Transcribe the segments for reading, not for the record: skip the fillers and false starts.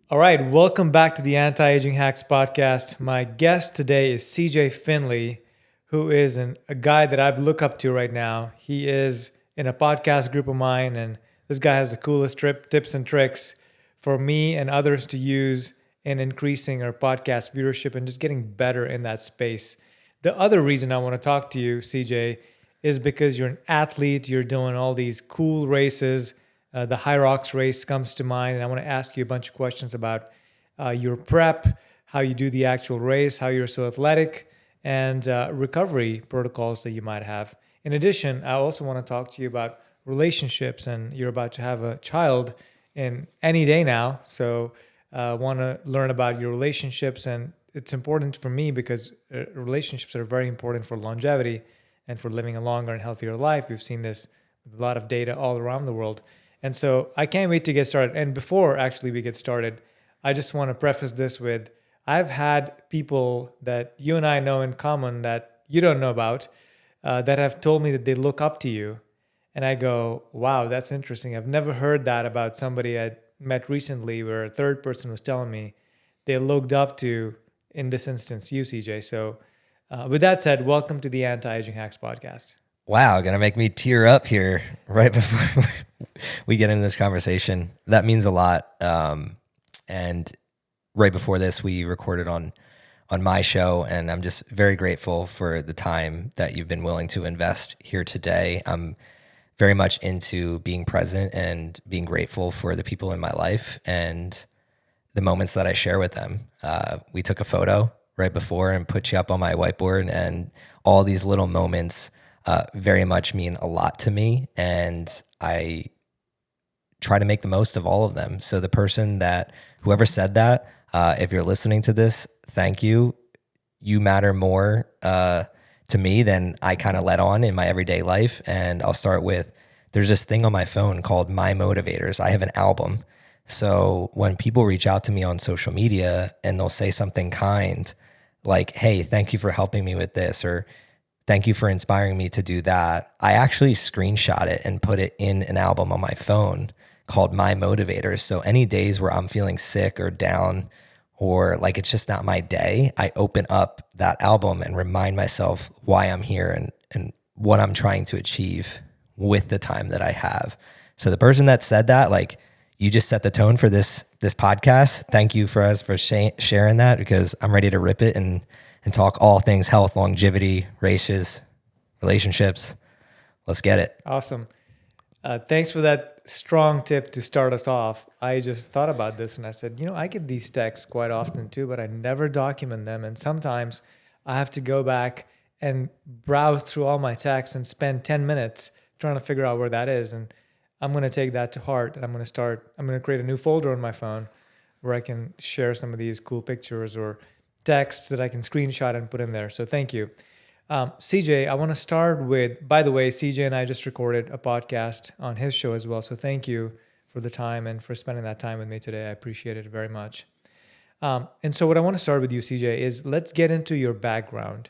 All right, welcome back to the Anti-Aging Hacks podcast. My guest today is FInley, who is a guy that I look up to right now. He is in a podcast group of mine, and this guy has the coolest tips and tricks for me and others to use in increasing our podcast viewership and just getting better in that space. The other reason I want to talk to you, CJ, is because you're an athlete, you're doing all these cool races. The High Rocks race comes to mind, and I want to ask you a bunch of questions about your prep, how you do the actual race, how you're so athletic, and recovery protocols that you might have. In addition, I also want to talk to you about relationships, and you're about to have a child in any day now. So I want to learn about your relationships, and it's important for me because relationships are very important for longevity and for living a longer and healthier life. We've seen this with a lot of data all around the world. And so I can't wait to get started. And before actually we get started, I just want to preface this with, I've had people that you and I know in common that you don't know about that have told me that they look up to you. And I go, wow, that's interesting. I've never heard that about somebody I met recently where a third person was telling me they looked up to, in this instance, you, CJ. So with that said, welcome to the Anti-Aging Hacks podcast. Wow, gonna make me tear up here right before we get into this conversation. That means a lot. And right before this, we recorded on my show, and I'm just very grateful for the time that you've been willing to invest here today. I'm very much into being present and being grateful for the people in my life and the moments that I share with them. We took a photo right before and put you up on my whiteboard, and all these little moments very much mean a lot to me, and I try to make the most of all of them. So the person whoever said that, if you're listening to this, thank you. You matter more to me than I kind of let on in my everyday life. And I'll start with, there's this thing on my phone called My Motivators. I have an album. So when people reach out to me on social media and they'll say something kind, like, hey, thank you for helping me with this, or thank you for inspiring me to do that, I actually screenshot it and put it in an album on my phone called My Motivators. So any days where I'm feeling sick or down or like it's just not my day, I open up that album and remind myself why I'm here and what I'm trying to achieve with the time that I have. So the person that said that, like, you just set the tone for this podcast. Thank you, Faraz, for sharing that, because I'm ready to rip it and talk all things health, longevity, races, relationships. Let's get it. Awesome. Thanks for that strong tip to start us off. I just thought about this and I said, I get these texts quite often too, but I never document them. And sometimes I have to go back and browse through all my texts and spend 10 minutes trying to figure out where that is. And I'm going to take that to heart, and I'm going to create a new folder on my phone where I can share some of these cool pictures or texts that I can screenshot and put in there. So thank you. CJ, I want to start with, by the way, CJ and I just recorded a podcast on his show as well. So thank you for the time and for spending that time with me today. I appreciate it very much. And so what I want to start with you, CJ, is let's get into your background.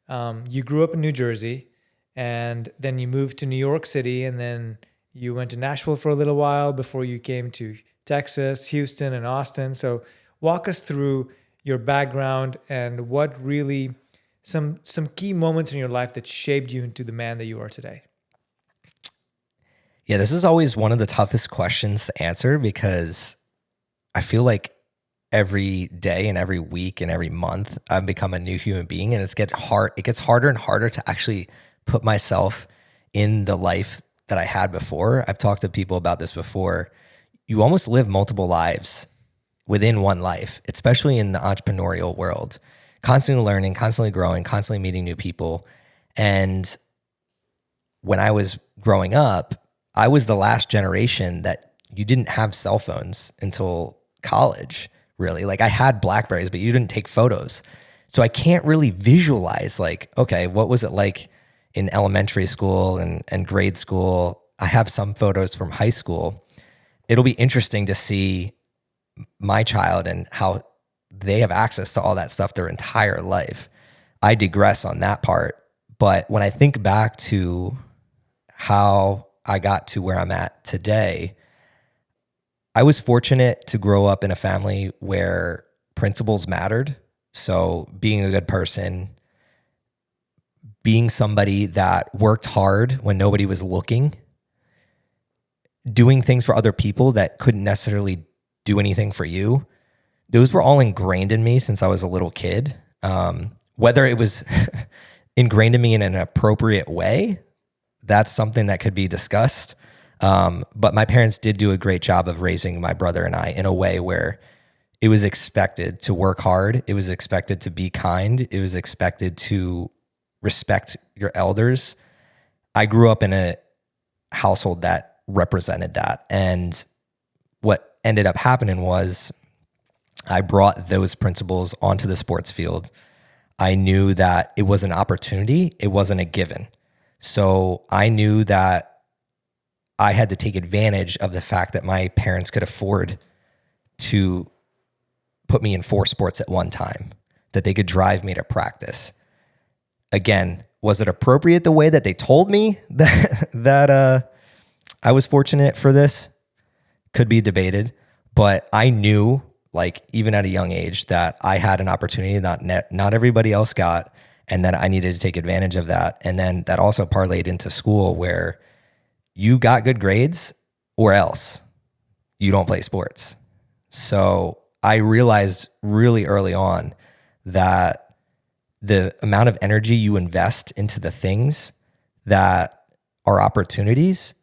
You grew up in New Jersey, and then you moved to New York City, and then you went to Nashville for a little while before you came to Texas, Houston, and Austin. So walk us through your background and what really some key moments in your life that shaped you into the man that you are today. Yeah, this is always one of the toughest questions to answer, because I feel like every day and every week and every month I've become a new human being, and it gets harder and harder to actually put myself in the life that I had before. I've talked to people about this before. You almost live multiple lives within one life, especially in the entrepreneurial world, constantly learning, constantly growing, constantly meeting new people. And when I was growing up, I was the last generation that you didn't have cell phones until college, really. Like, I had Blackberries, but you didn't take photos. So I can't really visualize, like, okay, what was it like in elementary school and grade school? I have some photos from high school. It'll be interesting to see my child and how they have access to all that stuff their entire life. I digress on that part. But when I think back to how I got to where I'm at today, I was fortunate to grow up in a family where principles mattered. So being a good person, being somebody that worked hard when nobody was looking, doing things for other people that couldn't necessarily do anything for you. Those were all ingrained in me since I was a little kid. Whether it was ingrained in me in an appropriate way, that's something that could be discussed. But my parents did do a great job of raising my brother and I in a way where it was expected to work hard. It was expected to be kind. It was expected to respect your elders. I grew up in a household that represented that. And what ended up happening was I brought those principles onto the sports field. I knew that it was an opportunity. It wasn't a given. So I knew that I had to take advantage of the fact that my parents could afford to put me in 4 sports at one time, that they could drive me to practice. Again, was it appropriate the way that they told me that I was fortunate for this? Could be debated, but I knew, like, even at a young age, that I had an opportunity that not everybody else got, and that I needed to take advantage of that. And then that also parlayed into school, where you got good grades or else you don't play sports. So I realized really early on that the amount of energy you invest into the things that are opportunities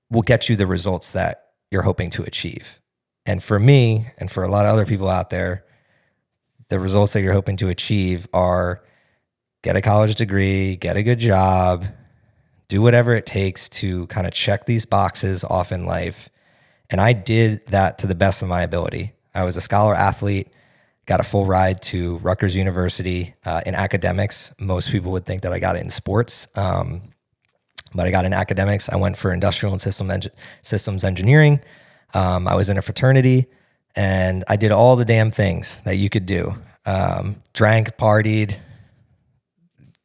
will get you the results that you're hoping to achieve. And for me, and for a lot of other people out there, the results that you're hoping to achieve are get a college degree, get a good job, do whatever it takes to kind of check these boxes off in life. And I did that to the best of my ability. I was a scholar athlete, got a full ride to Rutgers University in academics. Most people would think that I got it in sports, but I got in academics. I went for industrial and systems engineering. I was in a fraternity, and I did all the damn things that you could do. Drank, partied,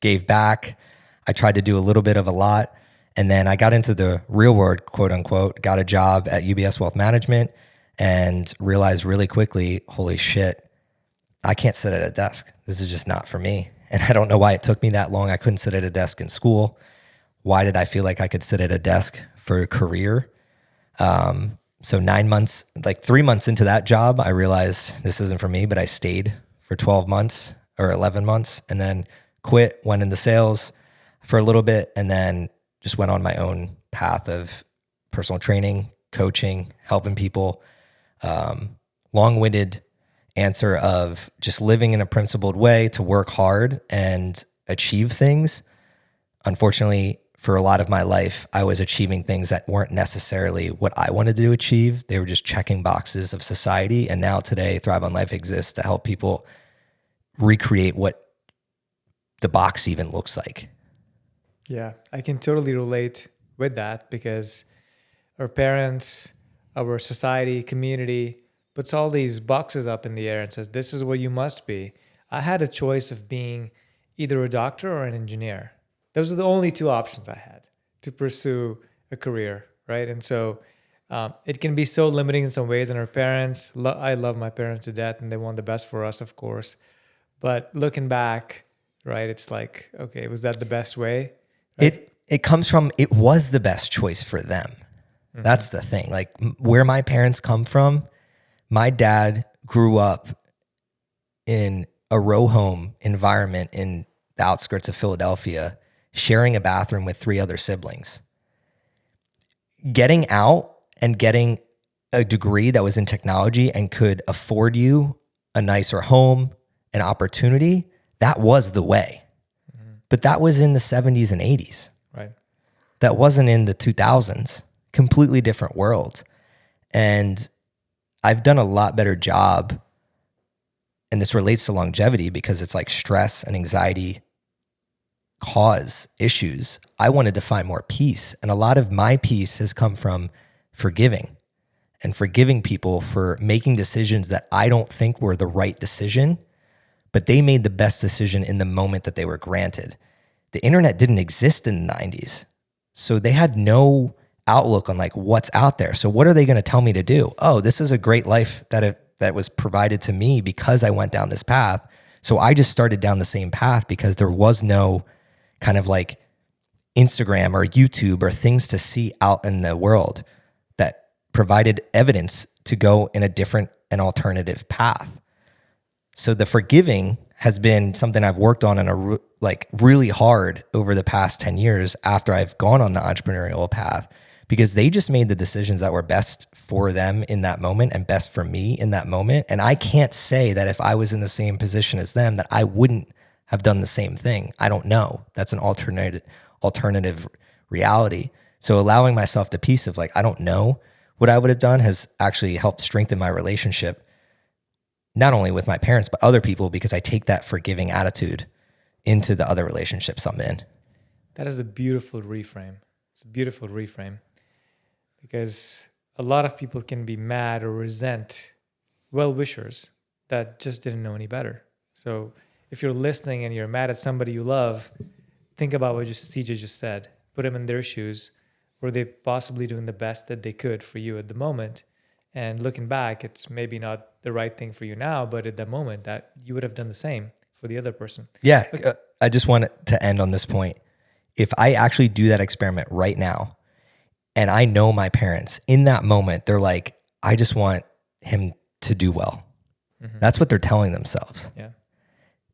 gave back. I tried to do a little bit of a lot. And then I got into the real world, quote unquote, got a job at UBS Wealth Management, and realized really quickly, holy shit, I can't sit at a desk. This is just not for me. And I don't know why it took me that long. I couldn't sit at a desk in school. Why did I feel like I could sit at a desk for a career? So 9 months, like 3 months into that job, I realized this isn't for me, but I stayed for 12 months or 11 months and then quit, went into sales for a little bit, and then just went on my own path of personal training, coaching, helping people. Long-winded answer of just living in a principled way to work hard and achieve things. Unfortunately, for a lot of my life, I was achieving things that weren't necessarily what I wanted to achieve. They were just checking boxes of society. And now today, Thrive on Life exists to help people recreate what the box even looks like. Yeah, I can totally relate with that, because our parents, our society, community puts all these boxes up in the air and says, this is what you must be. I had a choice of being either a doctor or an engineer. Those are the only 2 options I had to pursue a career, right? And so it can be so limiting in some ways. And our parents, I love my parents to death, and they want the best for us, of course. But looking back, right, it's like, okay, was that the best way? Right? It comes from, it was the best choice for them. Mm-hmm. That's the thing. Like, where my parents come from, my dad grew up in a row home environment in the outskirts of Philadelphia, sharing a bathroom with 3 other siblings. Getting out and getting a degree that was in technology and could afford you a nicer home, an opportunity, that was the way. Mm-hmm. But that was in the 70s and 80s. Right. That wasn't in the 2000s. Completely different world. And I've done a lot better job, and this relates to longevity because it's like stress and anxiety cause issues. I wanted to find more peace. And a lot of my peace has come from forgiving people for making decisions that I don't think were the right decision, but they made the best decision in the moment that they were granted. The internet didn't exist in the 90s. So they had no outlook on like what's out there. So what are they going to tell me to do? Oh, this is a great life that was provided to me because I went down this path. So I just started down the same path because there was no kind of like Instagram or YouTube or things to see out in the world that provided evidence to go in a different and alternative path. So the forgiving has been something I've worked on in really hard over the past 10 years after I've gone on the entrepreneurial path, because they just made the decisions that were best for them in that moment and best for me in that moment. And I can't say that if I was in the same position as them, that I wouldn't have done the same thing. I don't know. That's an alternative reality. So allowing myself the peace of like, I don't know what I would have done has actually helped strengthen my relationship, not only with my parents, but other people, because I take that forgiving attitude into the other relationships I'm in. That is a beautiful reframe. It's a beautiful reframe, because a lot of people can be mad or resent well-wishers that just didn't know any better. So if you're listening and you're mad at somebody you love, think about what CJ just said. Put them in their shoes. Were they possibly doing the best that they could for you at the moment? And looking back, it's maybe not the right thing for you now, but at that moment that you would have done the same for the other person. Yeah. Okay. I just want to end on this point. If I actually do that experiment right now, and I know my parents in that moment, they're like, I just want him to do well. Mm-hmm. That's what they're telling themselves. Yeah.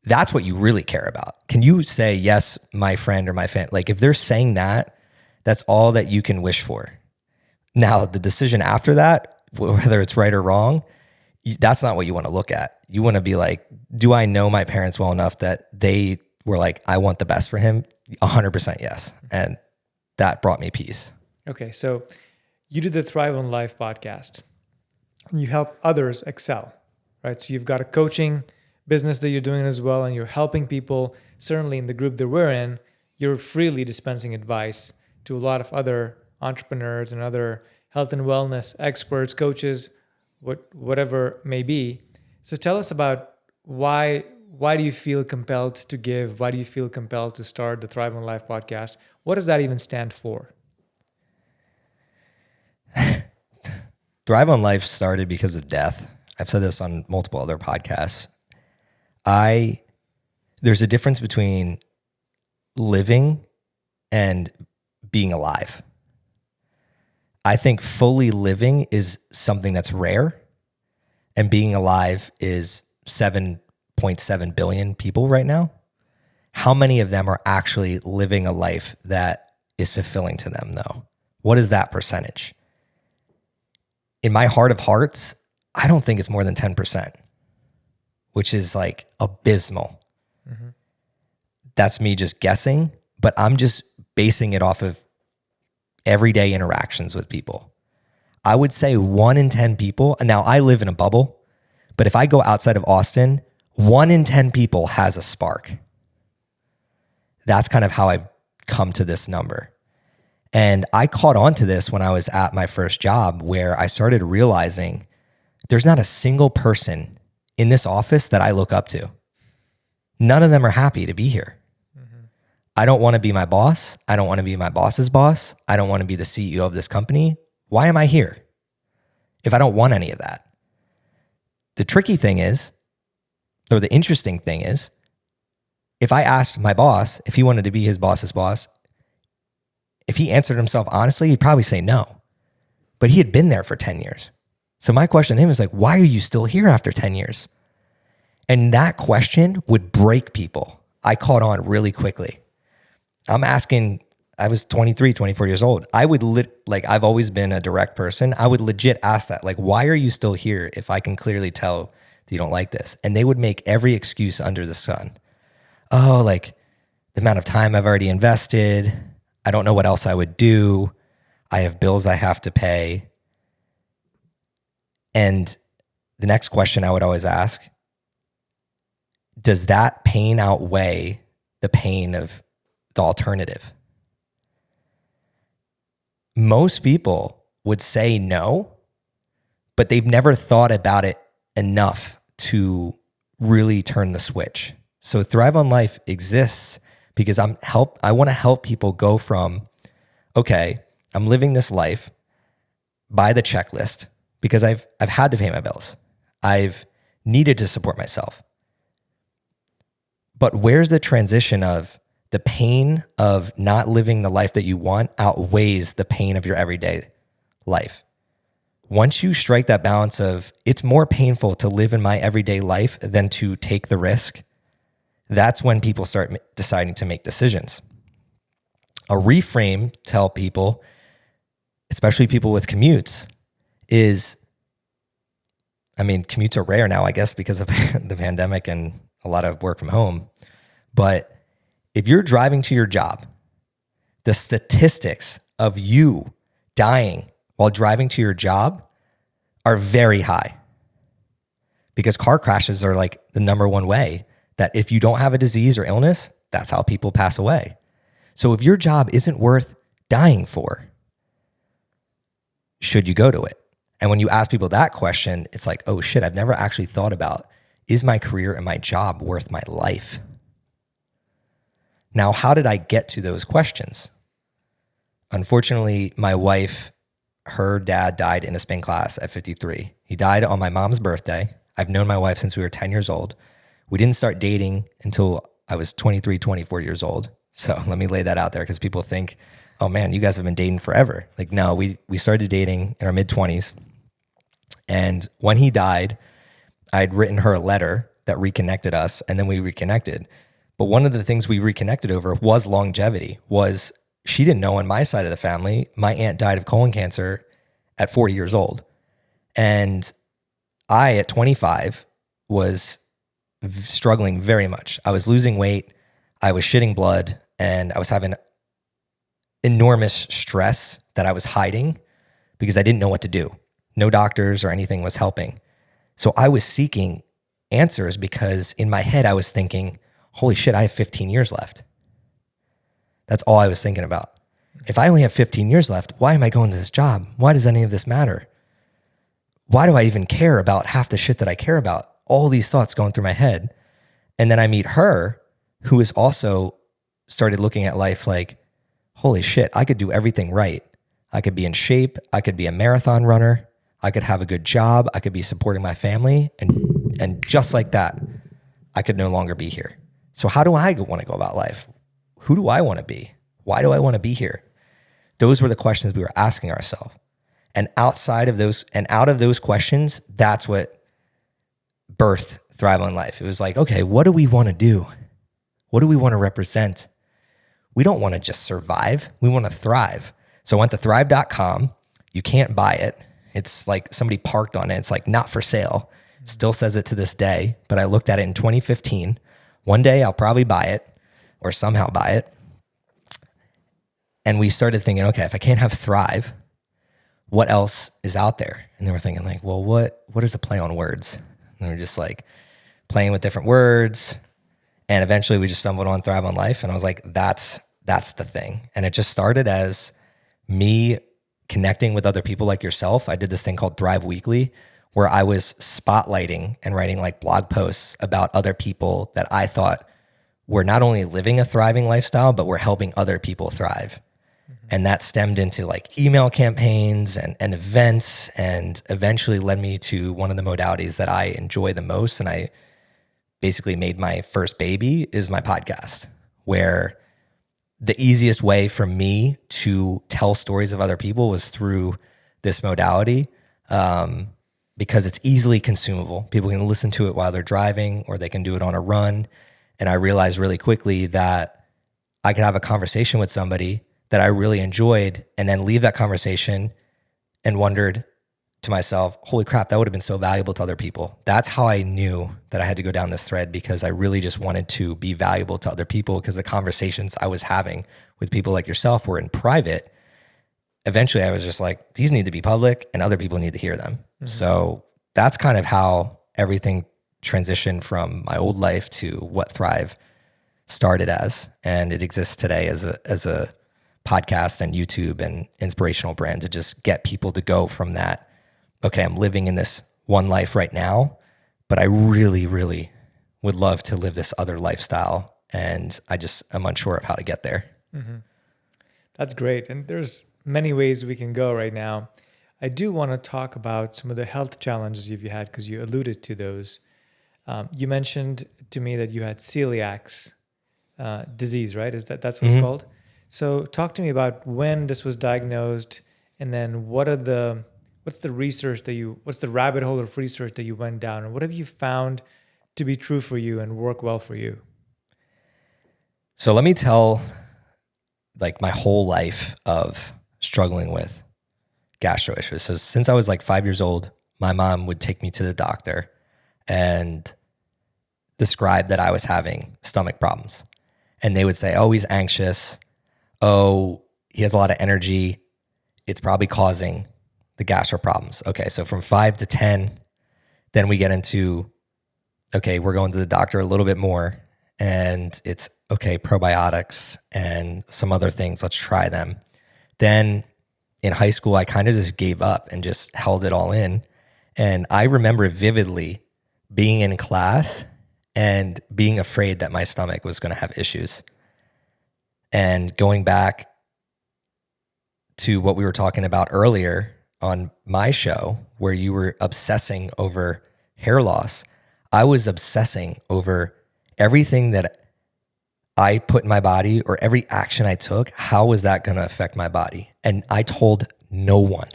That's what you really care about. Can you say, yes, my friend or my fan? Like if they're saying that, that's all that you can wish for. Now, the decision after that, whether it's right or wrong, that's not what you want to look at. You want to be like, do I know my parents well enough that they were like, I want the best for him? 100% yes. And that brought me peace. Okay, so you do the Thrive on Life podcast. You help others excel, right? So you've got a coaching business that you're doing as well, and you're helping people. Certainly in the group that we're in, you're freely dispensing advice to a lot of other entrepreneurs and other health and wellness experts, coaches, whatever may be. So tell us about why do you feel compelled to give? Why do you feel compelled to start the Thrive on Life podcast? What does that even stand for? Thrive on Life started because of death. I've said this on multiple other podcasts. There's a difference between living and being alive. I think fully living is something that's rare, and being alive is 7.7 billion people right now. How many of them are actually living a life that is fulfilling to them, though? What is that percentage? In my heart of hearts, I don't think it's more than 10%, which is like abysmal. Mm-hmm. That's me just guessing, but I'm just basing it off of everyday interactions with people. I would say 1 in 10 people, and now I live in a bubble, but if I go outside of Austin, 1 in 10 people has a spark. That's kind of how I've come to this number. And I caught on to this when I was at my first job, where I started realizing there's not a single person in this office that I look up to. None of them are happy to be here. Mm-hmm. I don't want to be my boss. I don't want to be my boss's boss. I don't want to be the CEO of this company. Why am I here if I don't want any of that? The tricky thing is, or the interesting thing is, if I asked my boss if he wanted to be his boss's boss, if he answered himself honestly, he'd probably say no. But he had been there for 10 years. So my question to him is like, why are you still here after 10 years? And that question would break people. I caught on really quickly. I'm asking, I was 23, 24 years old. I've always been a direct person. I would legit ask that, like, why are you still here if I can clearly tell that you don't like this? And they would make every excuse under the sun. Oh, like the amount of time I've already invested. I don't know what else I would do. I have bills I have to pay. And the next question I would always ask, does that pain outweigh the pain of the alternative? Most people would say no, but they've never thought about it enough to really turn the switch. So Thrive on Life exists because I want to help people go from, okay, I'm living this life by the checklist because I've had to pay my bills. I've needed to support myself. But where's the transition of the pain of not living the life that you want outweighs the pain of your everyday life? Once you strike that balance of it's more painful to live in my everyday life than to take the risk, that's when people start deciding to make decisions. A reframe to help people, especially people with commutes, is, commutes are rare now, I guess, because of the pandemic and a lot of work from home. But if you're driving to your job, the statistics of you dying while driving to your job are very high, because car crashes are like the number one way that if you don't have a disease or illness, that's how people pass away. So if your job isn't worth dying for, should you go to it? And when you ask people that question, it's like, oh shit, I've never actually thought about, is my career and my job worth my life? Now, how did I get to those questions? Unfortunately, my wife, her dad died in a spin class at 53. He died on my mom's birthday. I've known my wife since we were 10 years old. We didn't start dating until I was 23, 24 years old. So let me lay that out there, because people think, oh man, you guys have been dating forever. Like, no, we started dating in our mid-20s. And when he died, I'd written her a letter that reconnected us, and then we reconnected. But one of the things we reconnected over was longevity. Was she didn't know on my side of the family, my aunt died of colon cancer at 40 years old. And I, at 25, was struggling very much. I was losing weight. I was shitting blood, and I was having enormous stress that I was hiding because I didn't know what to do. No doctors or anything was helping. So I was seeking answers because in my head, I was thinking, holy shit, I have 15 years left. That's all I was thinking about. If I only have 15 years left, why am I going to this job? Why does any of this matter? Why do I even care about half the shit that I care about? All these thoughts going through my head. And then I meet her, who has also started looking at life like, holy shit, I could do everything right. I could be in shape. I could be a marathon runner. I could have a good job. I could be supporting my family. And just like that, I could no longer be here. So how do I want to go about life? Who do I want to be? Why do I want to be here? Those were the questions we were asking ourselves. And outside of those, and out of those questions, that's what birthed Thrive on Life. It was like, okay, what do we want to do? What do we want to represent? We don't want to just survive. We want to thrive. So I went to thrive.com. You can't buy it. It's like somebody parked on it. It's like not for sale. It still says it to this day, but I looked at it in 2015. One day I'll probably buy it or somehow buy it. And we started thinking, okay, if I can't have Thrive, what else is out there? And then we're thinking like, well, what is a play on words? And we're just like playing with different words. And eventually we just stumbled on Thrive on Life. And I was like, that's the thing. And it just started as me connecting with other people like yourself. I did this thing called Thrive Weekly, where I was spotlighting and writing like blog posts about other people that I thought were not only living a thriving lifestyle, but were helping other people thrive. Mm-hmm. And that stemmed into like email campaigns and events, and eventually led me to one of the modalities that I enjoy the most. And I basically made my first baby is my podcast, where the easiest way for me to tell stories of other people was through this modality, because it's easily consumable. People can listen to it while they're driving, or they can do it on a run. And I realized really quickly that I could have a conversation with somebody that I really enjoyed and then leave that conversation and wondered to myself, holy crap, that would have been so valuable to other people. That's how I knew that I had to go down this thread, because I really just wanted to be valuable to other people, because the conversations I was having with people like yourself were in private. Eventually I was just like, these need to be public and other people need to hear them. Mm-hmm. So that's kind of how everything transitioned from my old life to what Thrive started as. And it exists today as a podcast and YouTube and inspirational brand to just get people to go from that, okay, I'm living in this one life right now, but I really, really would love to live this other lifestyle. And I'm unsure of how to get there. Mm-hmm. That's great. And there's many ways we can go right now. I do want to talk about some of the health challenges you've had because you alluded to those. You mentioned to me that you had celiac disease, right? That's what it's called? So talk to me about when this was diagnosed, and then what's the research what's the rabbit hole of research that you went down, and what have you found to be true for you and work well for you? So let me tell like my whole life of struggling with gastro issues. So since I was like 5 years old, my mom would take me to the doctor and describe that I was having stomach problems. And they would say, oh, he's anxious. Oh, he has a lot of energy. It's probably causing the gastro problems. Okay, so from 5 to 10, then we get into, okay, we're going to the doctor a little bit more, and it's, okay, probiotics and some other things, let's try them. Then in high school, I kind of just gave up and just held it all in. And I remember vividly being in class and being afraid that my stomach was going to have issues. And going back to what we were talking about earlier on my show, where you were obsessing over hair loss, I was obsessing over everything that I put in my body or every action I took. How was that going to affect my body? And I told no one,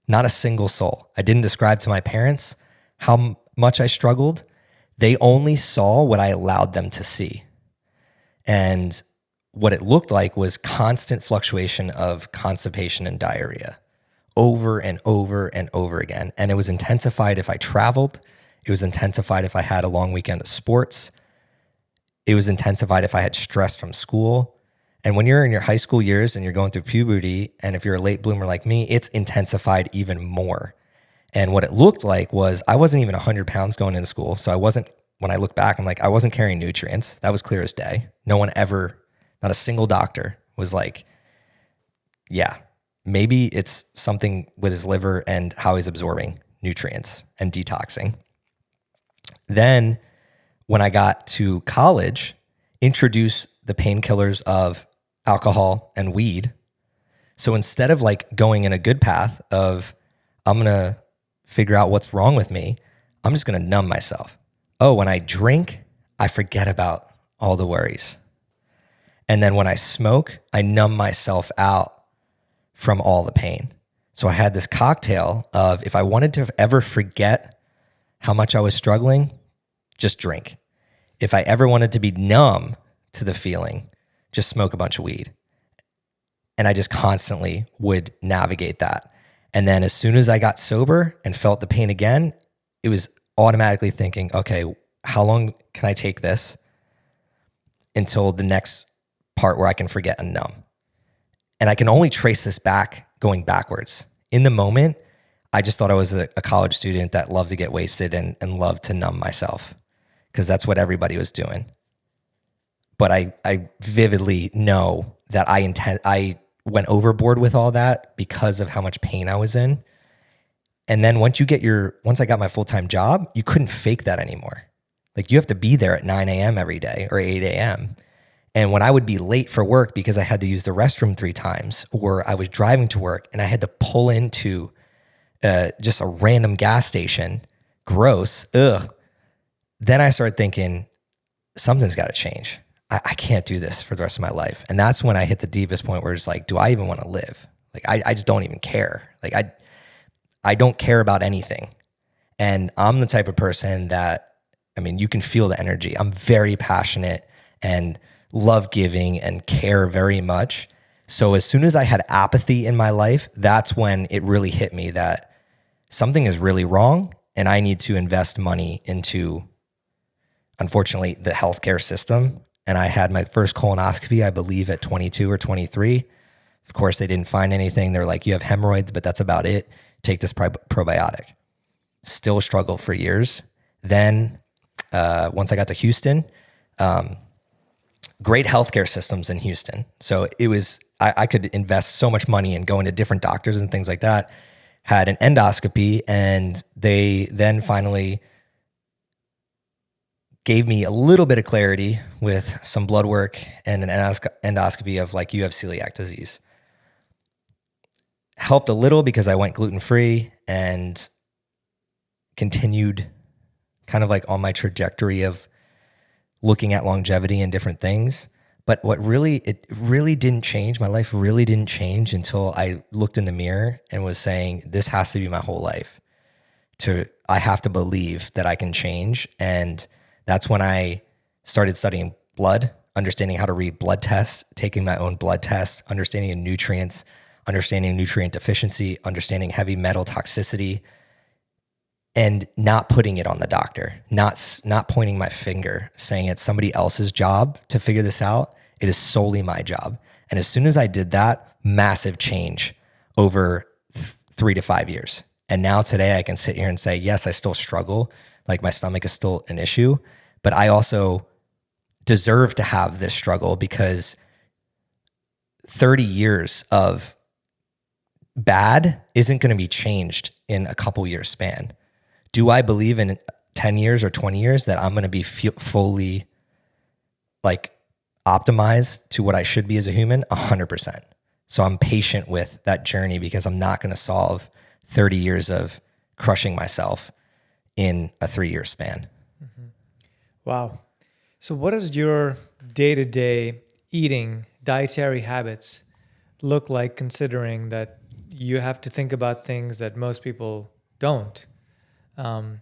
not a single soul. I didn't describe to my parents how much I struggled. They only saw what I allowed them to see. And what it looked like was constant fluctuation of constipation and diarrhea over and over and over again. And it was intensified if I traveled. It was intensified if I had a long weekend of sports. It was intensified if I had stress from school. And when you're in your high school years and you're going through puberty, and if you're a late bloomer like me, it's intensified even more. And what it looked like was I wasn't even 100 pounds going into school. So I wasn't, when I look back, I'm like, I wasn't carrying nutrients. That was clear as day. No one ever, not a single doctor was like, yeah, maybe it's something with his liver and how he's absorbing nutrients and detoxing. Then when I got to college, introduce the painkillers of alcohol and weed. So instead of like going in a good path of, I'm going to figure out what's wrong with me, I'm just going to numb myself. Oh, when I drink, I forget about all the worries. And then when I smoke, I numb myself out from all the pain. So I had this cocktail of, if I wanted to ever forget how much I was struggling, just drink. If I ever wanted to be numb to the feeling, just smoke a bunch of weed. And I just constantly would navigate that. And then as soon as I got sober and felt the pain again, it was automatically thinking, okay, how long can I take this until the next part where I can forget and numb? And I can only trace this back going backwards. In the moment, I just thought I was a college student that loved to get wasted and loved to numb myself, because that's what everybody was doing. But I vividly know that I went overboard with all that because of how much pain I was in. And then once I got my full-time job, you couldn't fake that anymore. Like, you have to be there at 9 a.m. every day or 8 a.m. And when I would be late for work because I had to use the restroom 3 times, or I was driving to work and I had to pull into just a random gas station, gross, ugh. Then I started thinking, something's got to change. I can't do this for the rest of my life. And that's when I hit the deepest point where it's like, do I even want to live? Like, I just don't even care. Like, I don't care about anything. And I'm the type of person that, I mean, you can feel the energy. I'm very passionate and love giving and care very much. So as soon as I had apathy in my life, that's when it really hit me that something is really wrong and I need to invest money into, unfortunately, the healthcare system. And I had my first colonoscopy, I believe, at 22 or 23. Of course, they didn't find anything. They're like, you have hemorrhoids, but that's about it. Take this probiotic. Still struggled for years. Then once I got to Houston, great healthcare systems in Houston. So it was, I could invest so much money in going to different doctors and things like that. Had an endoscopy, and they then finally gave me a little bit of clarity with some blood work and an endoscopy of like, you have celiac disease. helped a little because I went gluten-free and continued kind of like on my trajectory of looking at longevity and different things. But it really didn't change. My life really didn't change until I looked in the mirror and was saying, this has to be my whole life. I have to believe that I can change. And that's when I started studying blood, understanding how to read blood tests, taking my own blood tests, understanding nutrients, understanding nutrient deficiency, understanding heavy metal toxicity, and not putting it on the doctor, not pointing my finger, saying it's somebody else's job to figure this out. It is solely my job. And as soon as I did that, massive change over 3 to 5 years. And now today I can sit here and say, yes, I still struggle. Like my stomach is still an issue, but I also deserve to have this struggle because 30 years of bad isn't going to be changed in a couple years span. Do I believe in 10 years or 20 years that I'm going to be fully like optimized to what I should be as a human? 100%. So I'm patient with that journey because I'm not going to solve 30 years of crushing myself in a 3-year span. Mm-hmm. Wow. So what does your day-to-day eating, dietary habits look like, considering that you have to think about things that most people don't? And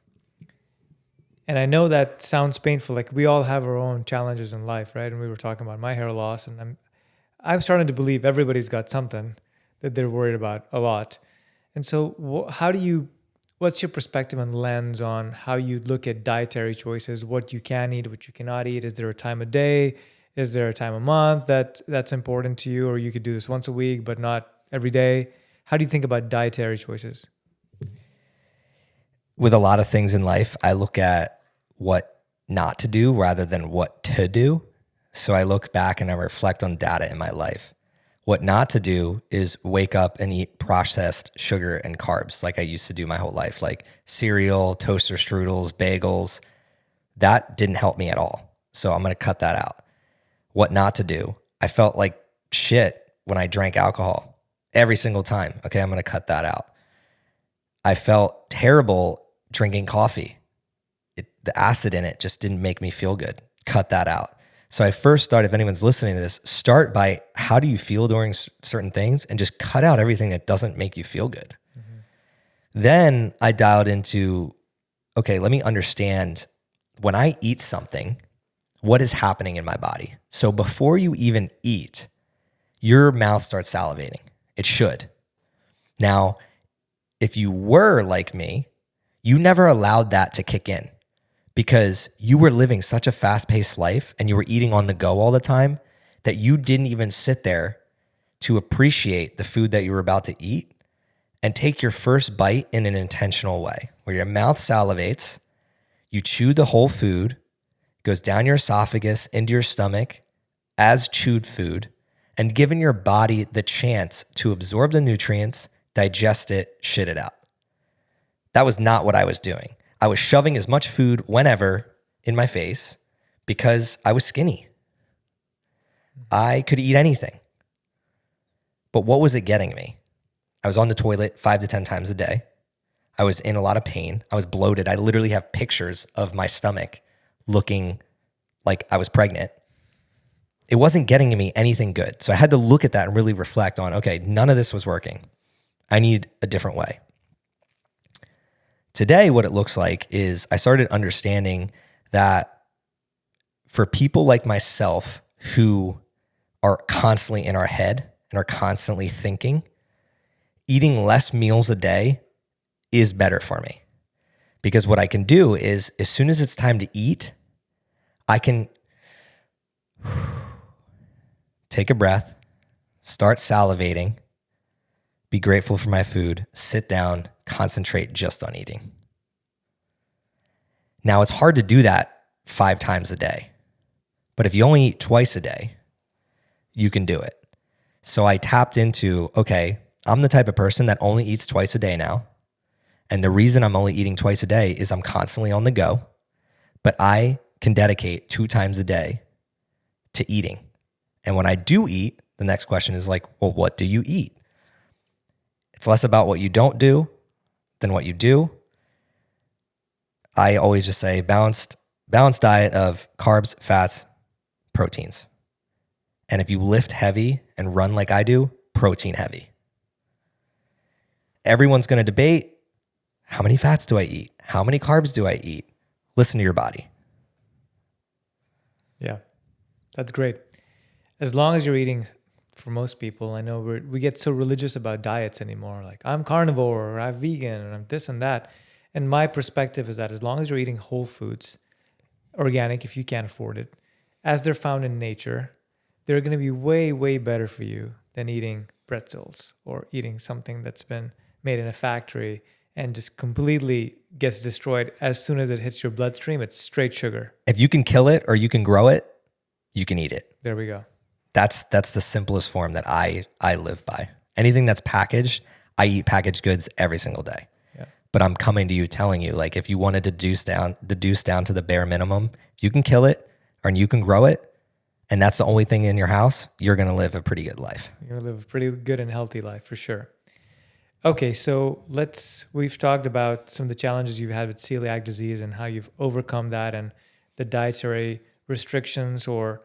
I know that sounds painful. Like we all have our own challenges in life, right? And we were talking about my hair loss, and I'm starting to believe everybody's got something that they're worried about a lot. And so what's your perspective and lens on how you look at dietary choices, what you can eat, what you cannot eat? Is there a time of day? Is there a time of month that's important to you? Or you could do this once a week, but not every day? How do you think about dietary choices? With a lot of things in life, I look at what not to do rather than what to do. So I look back and I reflect on data in my life. What not to do is wake up and eat processed sugar and carbs like I used to do my whole life, like cereal, toaster strudels, bagels. That didn't help me at all. So I'm going to cut that out. What not to do. I felt like shit when I drank alcohol every single time. Okay, I'm going to cut that out. I felt terrible drinking coffee. The acid in it just didn't make me feel good. Cut that out. So I first started, if anyone's listening to this, start by how do you feel during certain things and just cut out everything that doesn't make you feel good. Mm-hmm. Then I dialed into, okay, let me understand when I eat something, what is happening in my body? So before you even eat, your mouth starts salivating. It should. Now, if you were like me, you never allowed that to kick in because you were living such a fast-paced life and you were eating on the go all the time that you didn't even sit there to appreciate the food that you were about to eat and take your first bite in an intentional way where your mouth salivates, you chew the whole food, goes down your esophagus into your stomach as chewed food, and giving your body the chance to absorb the nutrients, digest it, shit it out. That was not what I was doing. I was shoving as much food whenever in my face because I was skinny. I could eat anything. But what was it getting me? I was on the toilet 5 to 10 times a day. I was in a lot of pain. I was bloated. I literally have pictures of my stomach looking like I was pregnant. It wasn't getting me anything good. So I had to look at that and really reflect on, okay, none of this was working. I need a different way. Today, what it looks like is I started understanding that for people like myself who are constantly in our head and are constantly thinking, eating less meals a day is better for me. Because what I can do is as soon as it's time to eat, I can take a breath, start salivating, be grateful for my food, sit down, concentrate just on eating. Now, it's hard to do that 5 times a day, but if you only eat twice a day, you can do it. So I tapped into, okay, I'm the type of person that only eats twice a day now. And the reason I'm only eating twice a day is I'm constantly on the go, but I can dedicate 2 times a day to eating. And when I do eat, the next question is like, well, what do you eat? It's less about what you don't do than what you do. I always just say balanced diet of carbs, fats, proteins. And if you lift heavy and run like I do, protein heavy. Everyone's going to debate, how many fats do I eat? How many carbs do I eat? Listen to your body. Yeah, that's great. As long as you're eating, for most people, I know we get so religious about diets anymore. Like, I'm carnivore, or I'm vegan, and I'm this and that. And my perspective is that as long as you're eating whole foods, organic if you can afford it, as they're found in nature, they're going to be way, way better for you than eating pretzels or eating something that's been made in a factory and just completely gets destroyed as soon as it hits your bloodstream. It's straight sugar. If you can kill it or you can grow it, you can eat it. There we go. That's the simplest form that I live by. Anything that's packaged, I eat packaged goods every single day. Yeah. But I'm coming to you telling you, like, if you wanted to deduce down to the bare minimum, if you can kill it or you can grow it, and that's the only thing in your house, you're going to live a pretty good life. You're going to live a pretty good and healthy life for sure. Okay, so we've talked about some of the challenges you've had with celiac disease and how you've overcome that and the dietary restrictions or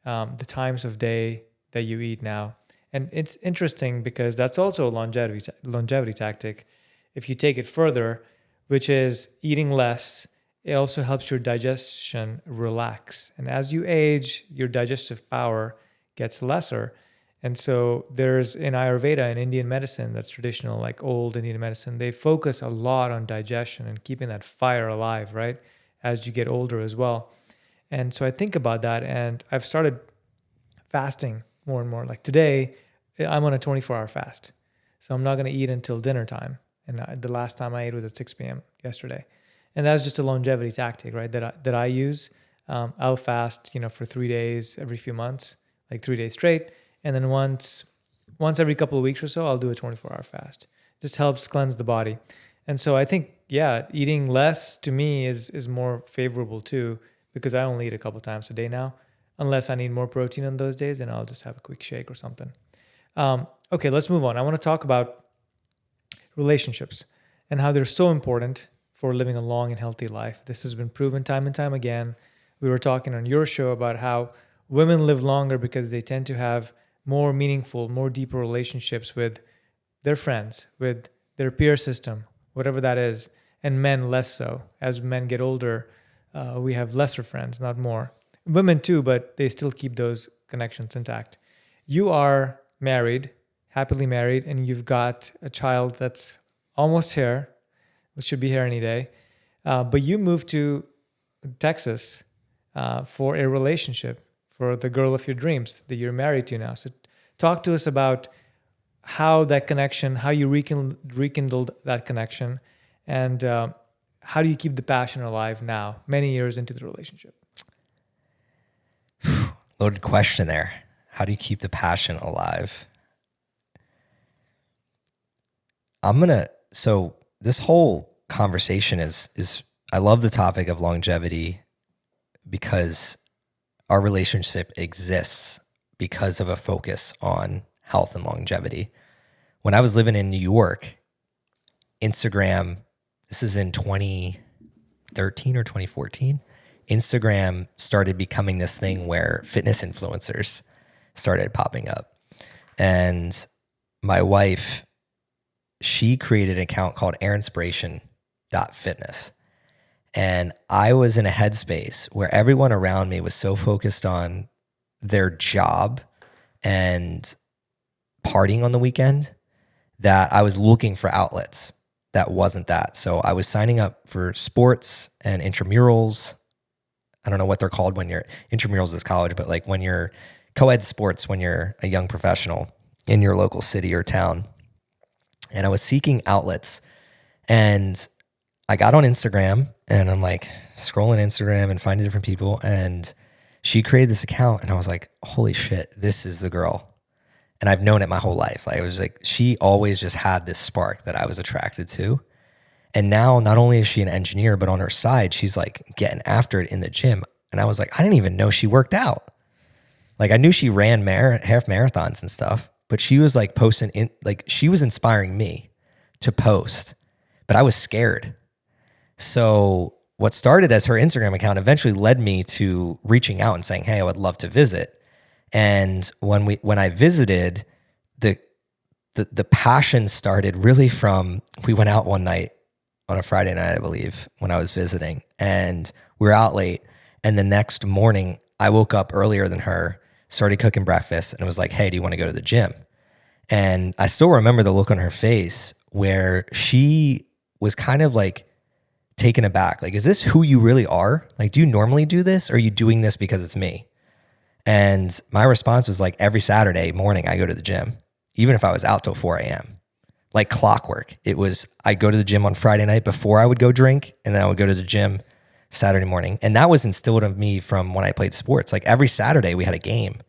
the times of day that you eat now. And it's interesting because that's also a longevity tactic. If you take it further, which is eating less, it also helps your digestion relax. And as you age, your digestive power gets lesser. And so there's in Ayurveda, in Indian medicine, that's traditional, like old Indian medicine, they focus a lot on digestion and keeping that fire alive, right? As you get older as well. And so I think about that, and I've started fasting more and more. Like today, I'm on a 24-hour fast. So I'm not going to eat until dinner time. And the last time I ate was at 6 p.m. yesterday. And that's just a longevity tactic, right? That I use. I'll fast, for 3 days every few months, like 3 days straight. And then once every couple of weeks or so, I'll do a 24-hour fast. Just helps cleanse the body. And so I think, eating less to me is more favorable too, because I only eat a couple times a day now. Unless I need more protein on those days, then I'll just have a quick shake or something. Okay, let's move on. I want to talk about relationships and how they're so important for living a long and healthy life. This has been proven time and time again. We were talking on your show about how women live longer because they tend to have more meaningful, more deeper relationships with their friends, with their peer system, whatever that is, and men less so. As men get older, we have lesser friends, not more. Women too, but they still keep those connections intact. You are married, happily married, and you've got a child that's almost here, which should be here any day. But you moved to Texas for a relationship, for the girl of your dreams that you're married to now. So talk to us about how that connection, how you rekindled that connection, and how do you keep the passion alive now, many years into the relationship? Loaded question there. How do you keep the passion alive? So this whole conversation is I love the topic of longevity because our relationship exists because of a focus on health and longevity. When I was living in New York, Instagram, this is in 2013 or 2014, Instagram started becoming this thing where fitness influencers started popping up. And my wife, she created an account called airinspiration.fitness. And I was in a headspace where everyone around me was so focused on their job and partying on the weekend that I was looking for outlets that wasn't that. So I was signing up for sports and intramurals. I don't know what they're called when you're intramurals is college, but like when you're co-ed sports, when you're a young professional in your local city or town. And I was seeking outlets, and I got on Instagram and I'm like scrolling Instagram and finding different people. And she created this account and I was like, holy shit, this is the girl. And I've known it my whole life. Like, it was like, she always just had this spark that I was attracted to. And now not only is she an engineer, but on her side, she's like getting after it in the gym. And I was like, I didn't even know she worked out. Like, I knew she ran half marathons and stuff, but she was like posting in, like she was inspiring me to post, but I was scared. So what started as her Instagram account eventually led me to reaching out and saying, hey, I would love to visit. And when I visited, the passion started really from, we went out one night on a Friday night, I believe, when I was visiting, and we were out late. And the next morning I woke up earlier than her, started cooking breakfast, and was like, hey, do you want to go to the gym? And I still remember the look on her face where she was kind of like taken aback. Like, is this who you really are? Like, do you normally do this? Or are you doing this because it's me? And my response was like, every Saturday morning I go to the gym, even if I was out till 4 a.m. Like clockwork. It was, I'd go to the gym on Friday night before I would go drink, and then I would go to the gym Saturday morning. And that was instilled in me from when I played sports. Like every Saturday we had a game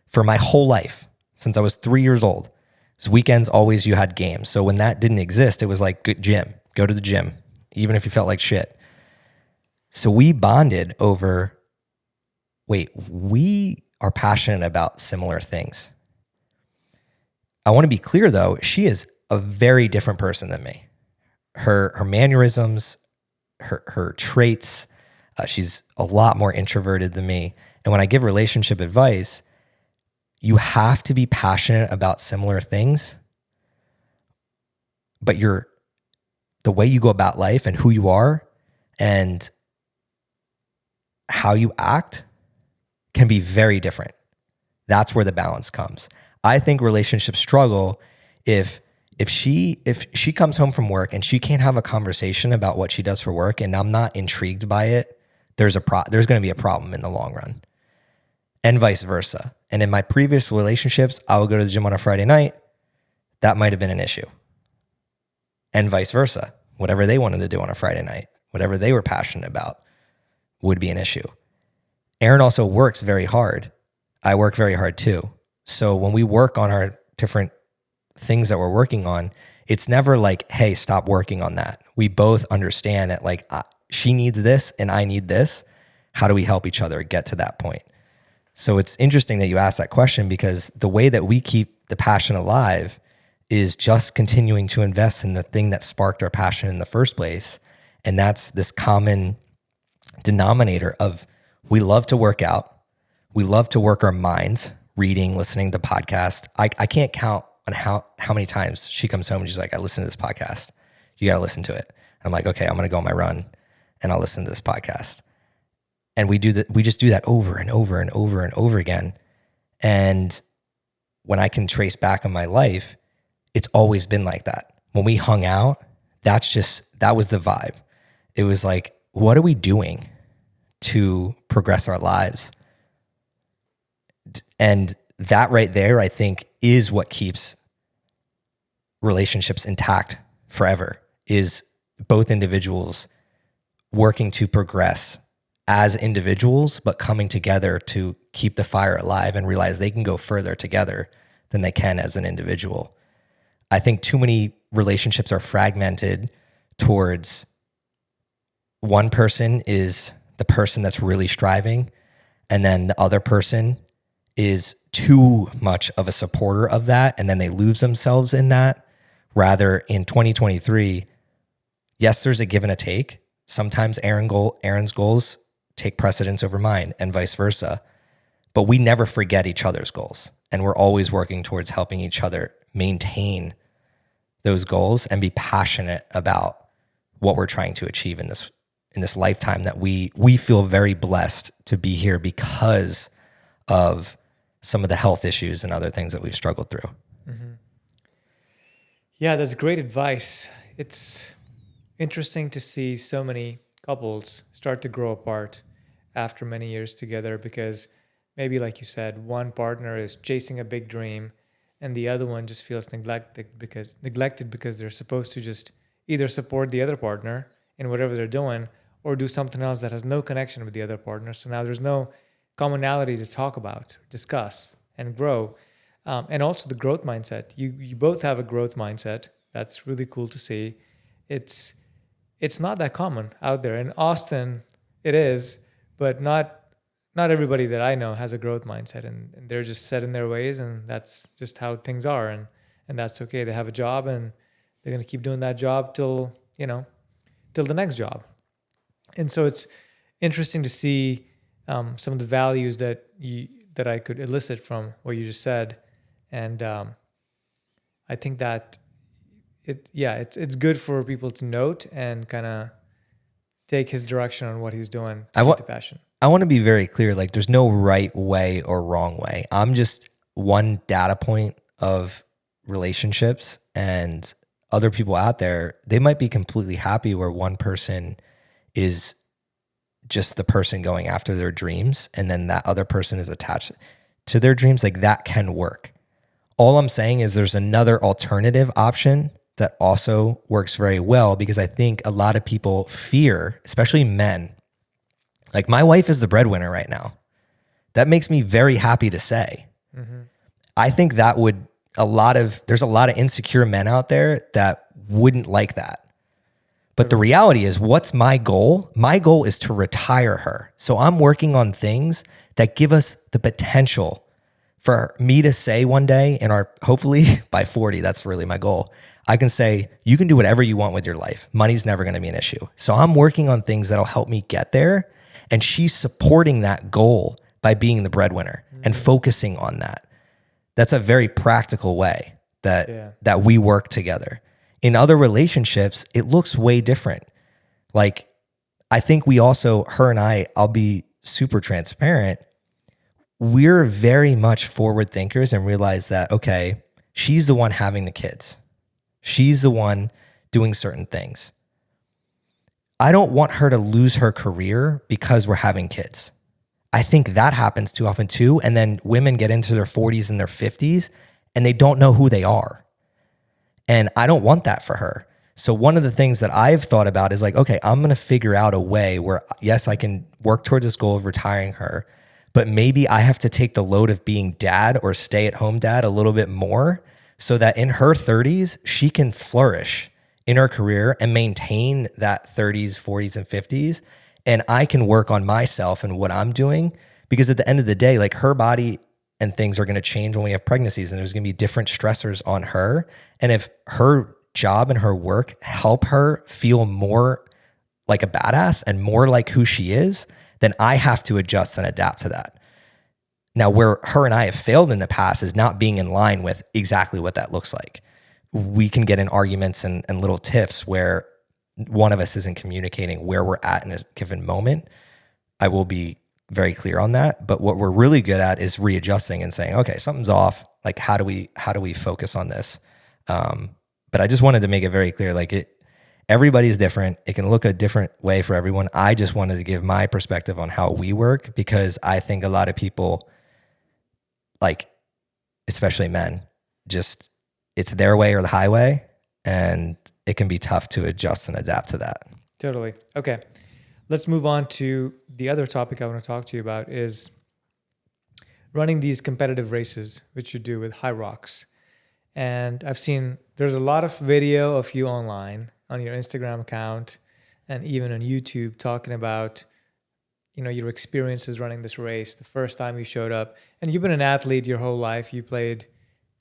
for my whole life since I was 3 years old. So weekends, always you had games. So when that didn't exist, it was like, good gym, go to the gym, even if you felt like shit. So we bonded over, wait, we are passionate about similar things. I want to be clear though, she is a very different person than me. Her mannerisms, her traits, she's a lot more introverted than me. And when I give relationship advice, you have to be passionate about similar things, but the way you go about life and who you are and how you act can be very different. That's where the balance comes. I think relationships struggle if she comes home from work and she can't have a conversation about what she does for work, and I'm not intrigued by it, there's going to be a problem in the long run. And vice versa. And in my previous relationships, I would go to the gym on a Friday night. That might have been an issue. And vice versa. Whatever they wanted to do on a Friday night, whatever they were passionate about would be an issue. Aaron also works very hard. I work very hard too. So when we work on our different things that we're working on, it's never like, hey, stop working on that. We both understand that like she needs this and I need this. How do we help each other get to that point? So it's interesting that you asked that question, because the way that we keep the passion alive is just continuing to invest in the thing that sparked our passion in the first place. And that's this common denominator of, we love to work out. We love to work our minds, reading, listening to podcasts. I can't count on how many times she comes home and she's like, I listened to this podcast. You got to listen to it. I'm like, okay, I'm going to go on my run and I'll listen to this podcast. And we just do that over and over and over and over again. And when I can trace back in my life, it's always been like that. When we hung out, that was the vibe. It was like, what are we doing to progress our lives? And that right there, I think, is what keeps relationships intact forever, is both individuals working to progress as individuals, but coming together to keep the fire alive and realize they can go further together than they can as an individual. I think too many relationships are fragmented towards one person is the person that's really striving, and then the other person is too much of a supporter of that, and then they lose themselves in that. Rather, in 2023, yes, there's a give and a take. Sometimes Aaron's goals take precedence over mine and vice versa, but we never forget each other's goals, and we're always working towards helping each other maintain those goals and be passionate about what we're trying to achieve in this lifetime that we feel very blessed to be here because of some of the health issues and other things that we've struggled through. Mm-hmm. Yeah, that's great advice. It's interesting to see so many couples start to grow apart after many years together, because maybe, like you said, one partner is chasing a big dream and the other one just feels neglected because they're supposed to just either support the other partner in whatever they're doing or do something else that has no connection with the other partner. So now there's no commonality to talk about, discuss, and grow. And also the growth mindset. You both have a growth mindset. That's really cool to see. It's not that common out there. In Austin, it is, but not not everybody that I know has a growth mindset, and they're just set in their ways, and that's just how things are, and that's okay. They have a job, and they're gonna keep doing that job till till the next job. And so it's interesting to see some of the values that I could elicit from what you just said, and I think that it's good for people to note and kind of take his direction on what he's doing to keep the passion. I want to be very clear. Like, there's no right way or wrong way. I'm just one data point of relationships, and other people out there, they might be completely happy where one person is just the person going after their dreams, and then that other person is attached to their dreams. Like, that can work. All I'm saying is there's another alternative option that also works very well, because I think a lot of people fear, especially men. Like, my wife is the breadwinner right now. That makes me very happy to say. Mm-hmm. I think that there's a lot of insecure men out there that wouldn't like that. But the reality is, what's my goal? My goal is to retire her. So I'm working on things that give us the potential for me to say one day hopefully by 40, that's really my goal. I can say, you can do whatever you want with your life. Money's never going to be an issue. So I'm working on things that'll help me get there. And she's supporting that goal by being the breadwinner and focusing on that. That's a very practical way that we work together. In other relationships, it looks way different. Like, I think her and I'll be super transparent. We're very much forward thinkers and realize that, okay, she's the one having the kids. She's the one doing certain things. I don't want her to lose her career because we're having kids. I think that happens too often too. And then women get into their 40s and their 50s and they don't know who they are. And I don't want that for her. So one of the things that I've thought about is like, okay, I'm going to figure out a way where, yes, I can work towards this goal of retiring her, but maybe I have to take the load of being dad or stay at home dad a little bit more so that in her 30s, she can flourish in her career and maintain that 30s, 40s, and 50s. And I can work on myself and what I'm doing, because at the end of the day, like, her body and things are going to change when we have pregnancies, and there's going to be different stressors on her. And if her job and her work help her feel more like a badass and more like who she is, then I have to adjust and adapt to that. Now, where her and I have failed in the past is not being in line with exactly what that looks like. We can get in arguments and little tiffs where one of us isn't communicating where we're at in a given moment. I will be very clear on that. But what we're really good at is readjusting and saying, okay, something's off. Like, how do we focus on this? But I just wanted to make it very clear, like, everybody's different. It can look a different way for everyone. I just wanted to give my perspective on how we work, because I think a lot of people, like, especially men, just, it's their way or the highway, and it can be tough to adjust and adapt to that. Totally. Okay. Let's move on to the other topic I want to talk to you about, is running these competitive races, which you do with High Rocks. And I've seen there's a lot of video of you online on your Instagram account and even on YouTube talking about, your experiences running this race, the first time you showed up. And you've been an athlete your whole life.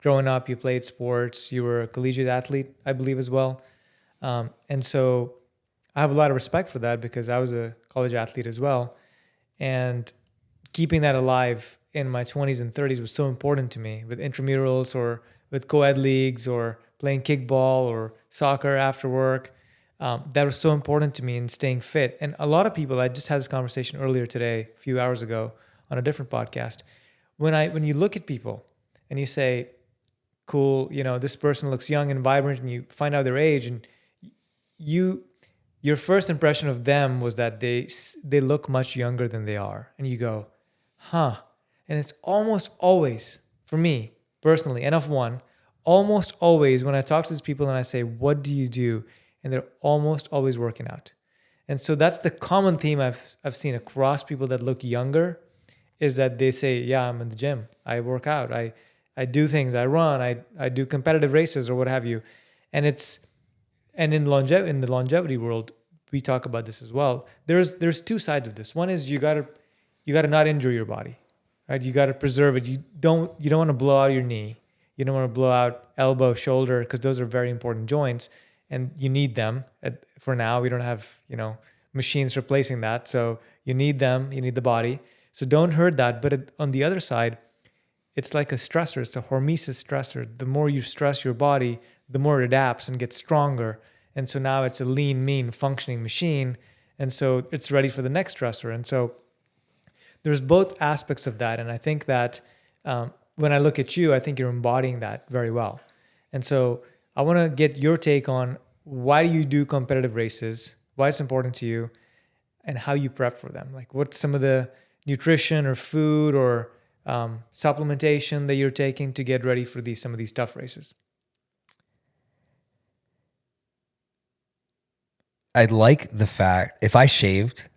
Growing up, you played sports. You were a collegiate athlete, I believe, as well. And so I have a lot of respect for that, because I was a college athlete as well. And keeping that alive in my 20s and 30s was so important to me, with intramurals or with co-ed leagues or playing kickball or soccer after work. That was so important to me in staying fit. And a lot of people, I just had this conversation earlier today, a few hours ago on a different podcast. When you look at people and you say, cool, this person looks young and vibrant, and you find out their age, and your first impression of them was that they look much younger than they are. And you go, huh. And it's almost always, for me personally, N of one, almost always when I talk to these people and I say, what do you do? And they're almost always working out. And so that's the common theme I've seen across people that look younger, is that they say, yeah, I'm in the gym. I work out. I do things. I run. I do competitive races or what have you. And in the longevity world, we talk about this as well. There's two sides of this. One is you gotta you got to not injure your body, right? You got to preserve it. You don't want to blow out your knee. You don't want to blow out elbow, shoulder, because those are very important joints and you need them. For now, we don't have, machines replacing that. So you need them, you need the body. So don't hurt that. But on the other side, it's like a stressor. It's a hormesis stressor. The more you stress your body, the more it adapts and gets stronger. And so now it's a lean, mean, functioning machine. And so it's ready for the next stressor. And so there's both aspects of that. And I think that when I look at you, I think you're embodying that very well. And so I want to get your take on why do you do competitive races, why it's important to you, and how you prep for them. Like what's some of the nutrition or food or supplementation that you're taking to get ready for some of these tough races? I'd like the fact, if I shaved,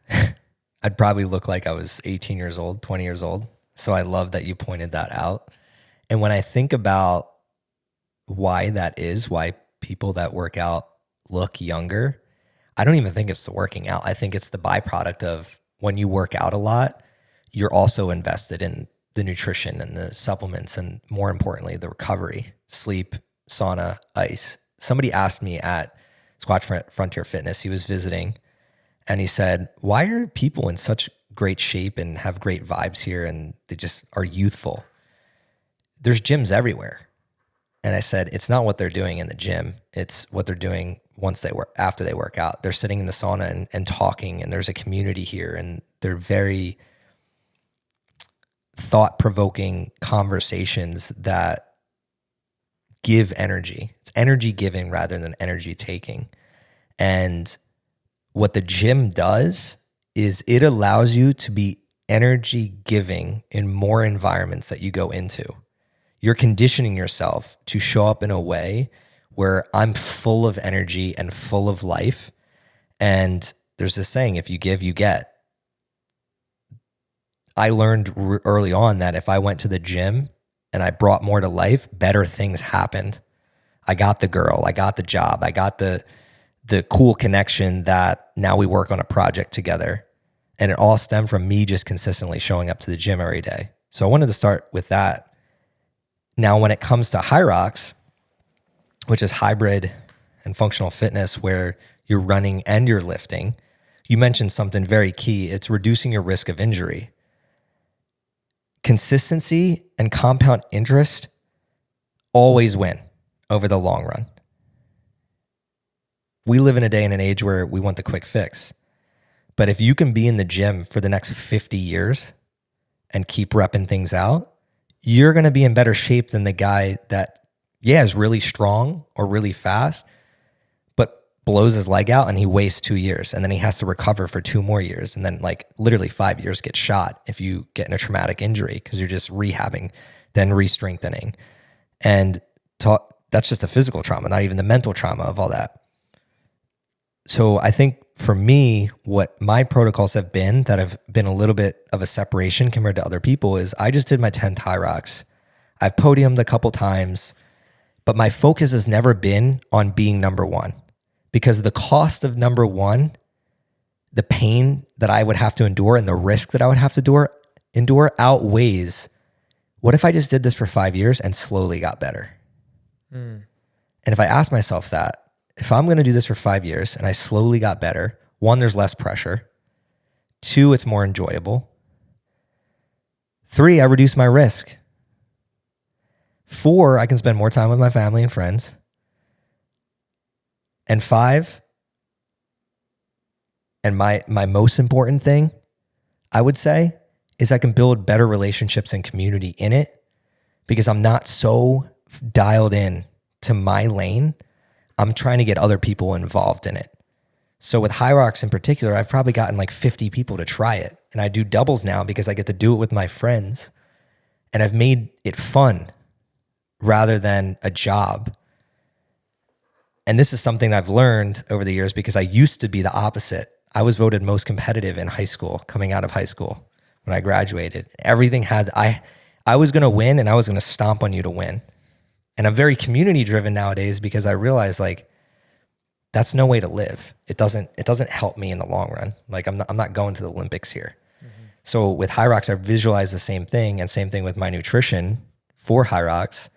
I'd probably look like I was 18 years old, 20 years old. So I love that you pointed that out. And when I think about why that is, why people that work out look younger, I don't even think it's the working out. I think it's the byproduct of when you work out a lot, you're also invested in the nutrition and the supplements and more importantly, the recovery, sleep, sauna, ice. Somebody asked me at Squatch Frontier Fitness, he was visiting, and he said, why are people in such great shape and have great vibes here and they just are youthful? There's gyms everywhere. And I said, it's not what they're doing in the gym. It's what they're doing after they work out. They're sitting in the sauna and talking, and there's a community here, and they're very thought-provoking conversations that give energy. It's energy giving rather than energy taking. And what the gym does is it allows you to be energy giving in more environments that you go into. You're conditioning yourself to show up in a way where I'm full of energy and full of life. And there's this saying, if you give, you get. I learned early on that if I went to the gym and I brought more to life, better things happened. I got the girl, I got the job, I got the cool connection that now we work on a project together. And it all stemmed from me just consistently showing up to the gym every day. So I wanted to start with that. Now, when it comes to Hyrox, which is hybrid and functional fitness where you're running and you're lifting, you mentioned something very key. It's reducing your risk of injury. Consistency and compound interest always win over the long run. We live in a day and an age where we want the quick fix. But if you can be in the gym for the next 50 years and keep repping things out, you're going to be in better shape than the guy that, is really strong or really fast, but blows his leg out and he wastes 2 years. And then he has to recover for 2 more years. And then literally 5 years get shot if you get in a traumatic injury because you're just rehabbing, then re-strengthening. And that's just a physical trauma, not even the mental trauma of all that. So I think for me, what my protocols have been that have been a little bit of a separation compared to other people is I just did my 10th Hyrox. I've podiumed a couple times, but my focus has never been on being number one because the cost of number one, the pain that I would have to endure and the risk that I would have to endure outweighs what if I just did this for 5 years and slowly got better? And if I ask myself that, if I'm going to do this for 5 years and I slowly got better, 1, there's less pressure. 2, it's more enjoyable. 3, I reduce my risk. 4, I can spend more time with my family and friends. And 5, and my most important thing, I would say, is I can build better relationships and community in it because I'm not so dialed in to my lane. I'm trying to get other people involved in it. So with Hyrox in particular, I've probably gotten 50 people to try it. And I do doubles now because I get to do it with my friends. And I've made it fun rather than a job. And this is something I've learned over the years because I used to be the opposite. I was voted most competitive in high school, coming out of high school when I graduated. Everything I was going to win and I was going to stomp on you to win. And I'm very community driven nowadays because I realize that's no way to live. It doesn't help me in the long run. I'm not going to the Olympics here. Mm-hmm. So with High Rocks, I visualize the same thing, and same thing with my nutrition for High Rocks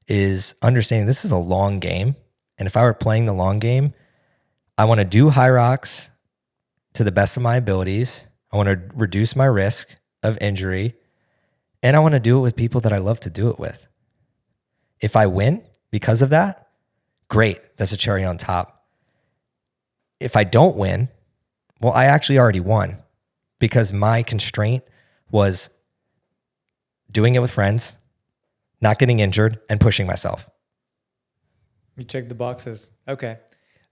is understanding this is a long game. And if I were playing the long game, I want to do High Rocks to the best of my abilities. I want to reduce my risk of injury, and I want to do it with people that I love to do it with. If I win because of that, great. That's a cherry on top. If I don't win, well, I actually already won because my constraint was doing it with friends, not getting injured, and pushing myself. You check the boxes. Okay.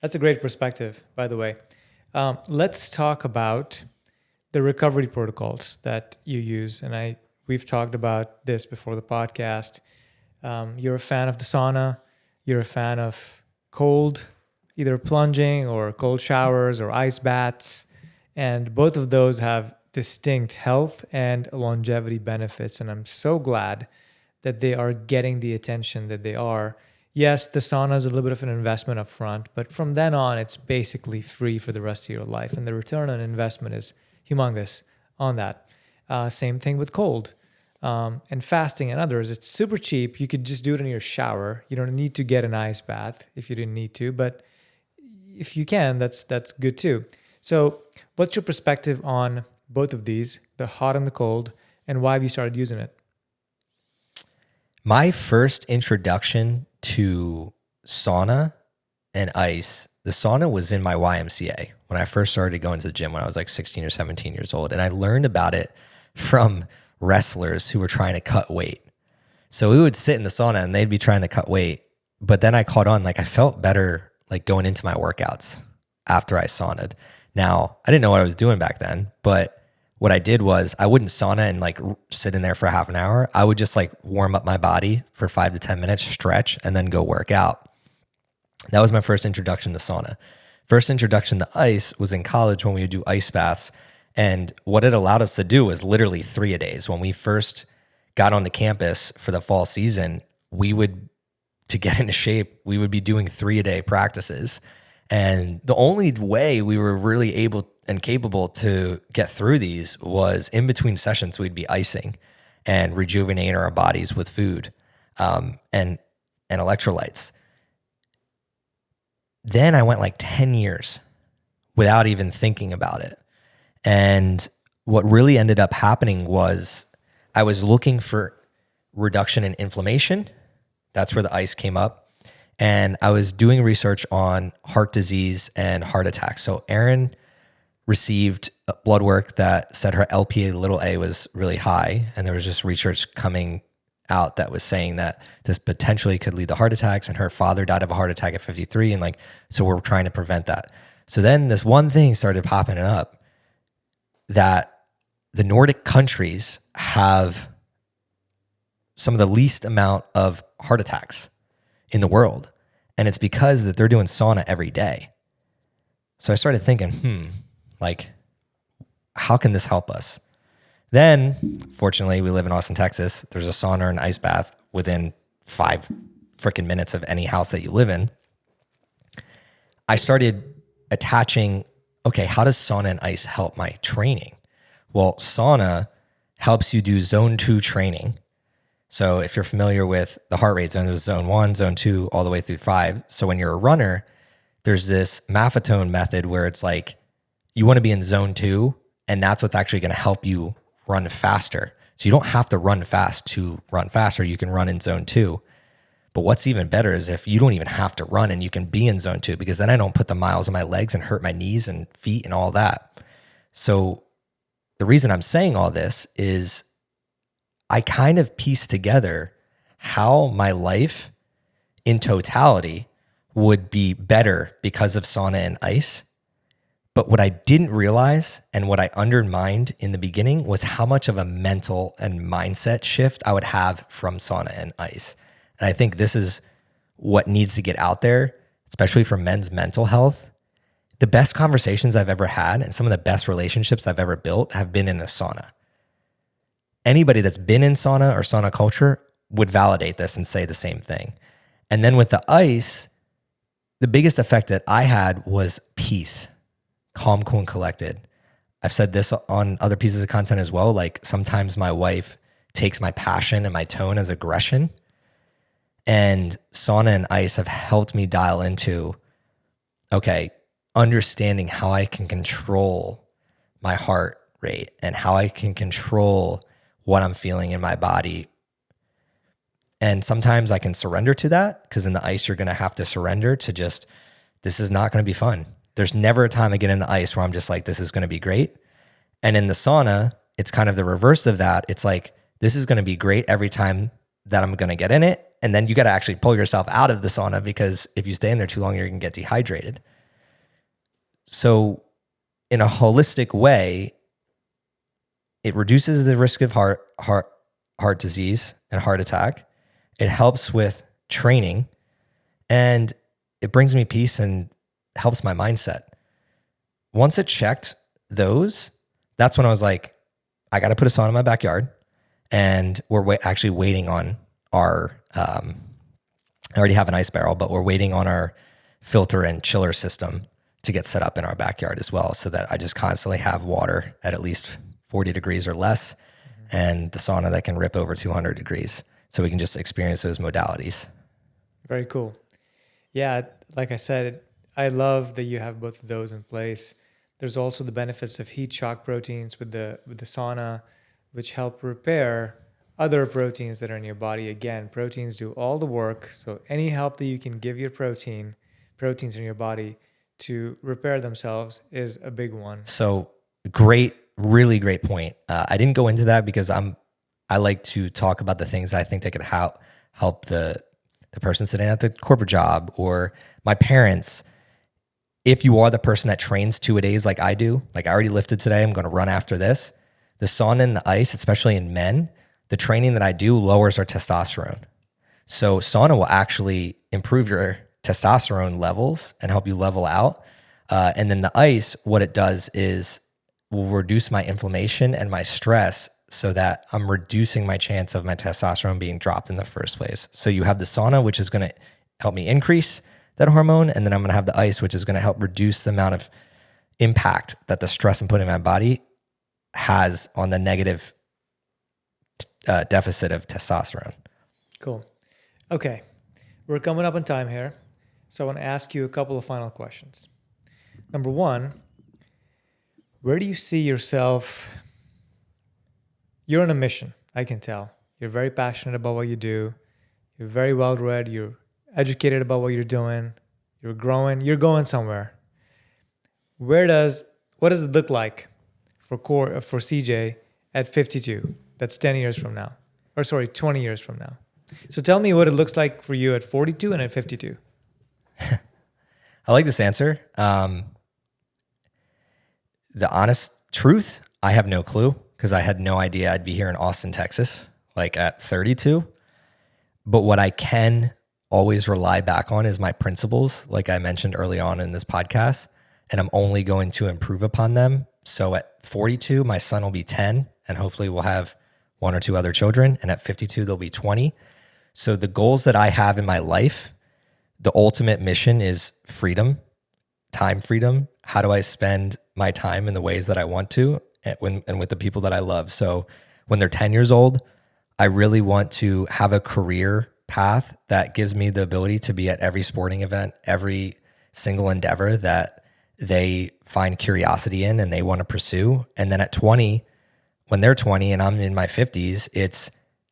That's a great perspective, by the way. Let's talk about the recovery protocols that you use. And we've talked about this before the podcast. You're a fan of the sauna. You're a fan of cold, either plunging or cold showers or ice baths. And both of those have distinct health and longevity benefits. And I'm so glad that they are getting the attention that they are. Yes, the sauna is a little bit of an investment up front, but from then on, it's basically free for the rest of your life. And the return on investment is humongous on that. Same thing with cold and fasting and others. It's super cheap. You could just do it in your shower. You don't need to get an ice bath if you didn't need to, but if you can, that's good too. So what's your perspective on both of these, the hot and the cold, and why have you started using it? My first introduction to sauna and ice, the sauna was in my YMCA when I first started going to the gym when I was like 16 or 17 years old. And I learned about it from wrestlers who were trying to cut weight. So we would sit in the sauna and they'd be trying to cut weight. But then I caught on, like I felt better like going into my workouts after I saunaed. Now, I didn't know what I was doing back then, but what I did was I wouldn't sauna and like sit in there for half an hour. I would just like warm up my body for 5 to 10 minutes, stretch, and then go work out. That was my first introduction to sauna. First introduction to ice was in college when we would do ice baths. And what it allowed us to do was literally 3-a-days. When we first got onto campus for the fall season, to get into shape, we would be doing 3-a-day practices. And the only way we were really able and capable to get through these was in between sessions, we'd be icing and rejuvenating our bodies with food and electrolytes. Then I went like 10 years without even thinking about it. And what really ended up happening was I was looking for reduction in inflammation. That's where the ice came up. And I was doing research on heart disease and heart attacks. So Erin received blood work that said her Lp(a) was really high. And there was just research coming out that was saying that this potentially could lead to heart attacks. And her father died of a heart attack at 53. And so we're trying to prevent that. So then this one thing started popping up that the Nordic countries have some of the least amount of heart attacks in the world. And it's because that they're doing sauna every day. So I started thinking, how can this help us? Then, fortunately, we live in Austin, Texas. There's a sauna and ice bath within 5 freaking minutes of any house that you live in. I started attaching, okay, how does sauna and ice help my training? Well, sauna helps you do zone 2 training. So if you're familiar with the heart rate zone, there's zone 1, zone 2, all the way through 5. So when you're a runner, there's this maffetone method where it's like you want to be in zone 2, and that's what's actually going to help you run faster. So you don't have to run fast to run faster. You can run in zone 2. But what's even better is if you don't even have to run and you can be in zone 2, because then I don't put the miles on my legs and hurt my knees and feet and all that. So the reason I'm saying all this is I kind of pieced together how my life in totality would be better because of sauna and ice. But what I didn't realize and what I undermined in the beginning was how much of a mental and mindset shift I would have from sauna and ice. And I think this is what needs to get out there, especially for men's mental health. The best conversations I've ever had and some of the best relationships I've ever built have been in a sauna. Anybody that's been in sauna or sauna culture would validate this and say the same thing. And then with the ice, the biggest effect that I had was peace, calm, cool, and collected. I've said this on other pieces of content as well. Like sometimes my wife takes my passion and my tone as aggression, and sauna and ice have helped me dial into, okay, understanding how I can control my heart rate and how I can control what I'm feeling in my body. And sometimes I can surrender to that, because in the ice, you're going to have to surrender to just, this is not going to be fun. There's never a time I get in the ice where I'm just like, this is going to be great. And in the sauna, it's kind of the reverse of that. It's like, this is going to be great every time that I'm going to get in it. And then you got to actually pull yourself out of the sauna, because if you stay in there too long, you're going to get dehydrated. So in a holistic way, it reduces the risk of heart disease and heart attack. It helps with training, and it brings me peace and helps my mindset. Once it checked those, that's when I was like, I got to put a sauna in my backyard, and we're actually waiting on our, I already have an ice barrel, but we're waiting on our filter and chiller system to get set up in our backyard as well, so that I just constantly have water at least 40 degrees or less, and the sauna that can rip over 200 degrees. So we can just experience those modalities. Very cool. Yeah, like I said, I love that you have both of those in place. There's also the benefits of heat shock proteins with the sauna, which help repair other proteins that are in your body. Again, proteins do all the work. So any help that you can give your proteins in your body to repair themselves is a big one. So great, really great point. I didn't go into that because I like to talk about the things I think that could help the person sitting at the corporate job or my parents. If you are the person that trains 2-a-days like I do, like I already lifted today, I'm going to run after this. The sauna and the ice, especially in men, the training that I do lowers our testosterone. So sauna will actually improve your testosterone levels and help you level out. And then the ice, what it does is will reduce my inflammation and my stress, so that I'm reducing my chance of my testosterone being dropped in the first place. So you have the sauna, which is going to help me increase that hormone. And then I'm going to have the ice, which is going to help reduce the amount of impact that the stress I'm putting in my body has on the negative deficit of testosterone. Cool. Okay. We're coming up on time here. So I want to ask you a couple of final questions. Number one, where do you see yourself? You're on a mission, I can tell. You're very passionate about what you do. You're very well read. You're educated about what you're doing. You're growing. You're going somewhere. What does it look like for CJ at 52? That's 10 years from now. 20 years from now. So tell me what it looks like for you at 42 and at 52. I like this answer. The honest truth, I have no clue, because I had no idea I'd be here in Austin, Texas, like at 32. But what I can always rely back on is my principles, like I mentioned early on in this podcast, and I'm only going to improve upon them. So at 42, my son will be 10, and hopefully we'll have 1 or 2 other children. And at 52, they'll be 20. So the goals that I have in my life, the ultimate mission is freedom, time freedom. How do I spend my time in the ways that I want to and with the people that I love? So when they're 10 years old, I really want to have a career path that gives me the ability to be at every sporting event, every single endeavor that they find curiosity in and they want to pursue. And then at 20, when they're 20 and I'm in my 50s,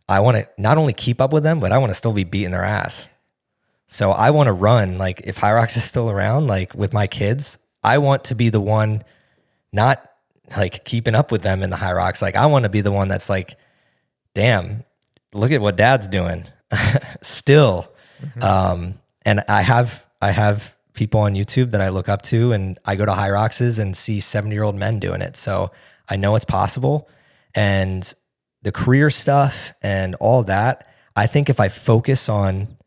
I want to not only keep up with them, but I want to still be beating their ass. So I want to run, like if Hyrox is still around, like with my kids, I want to be the one not like keeping up with them in the Hyrox. Like I want to be the one that's like, damn, look at what dad's doing still. Mm-hmm. And I have people on YouTube that I look up to, and I go to Hyroxes and see 70-year-old men doing it. So I know it's possible. And the career stuff and all that, I think if I focus on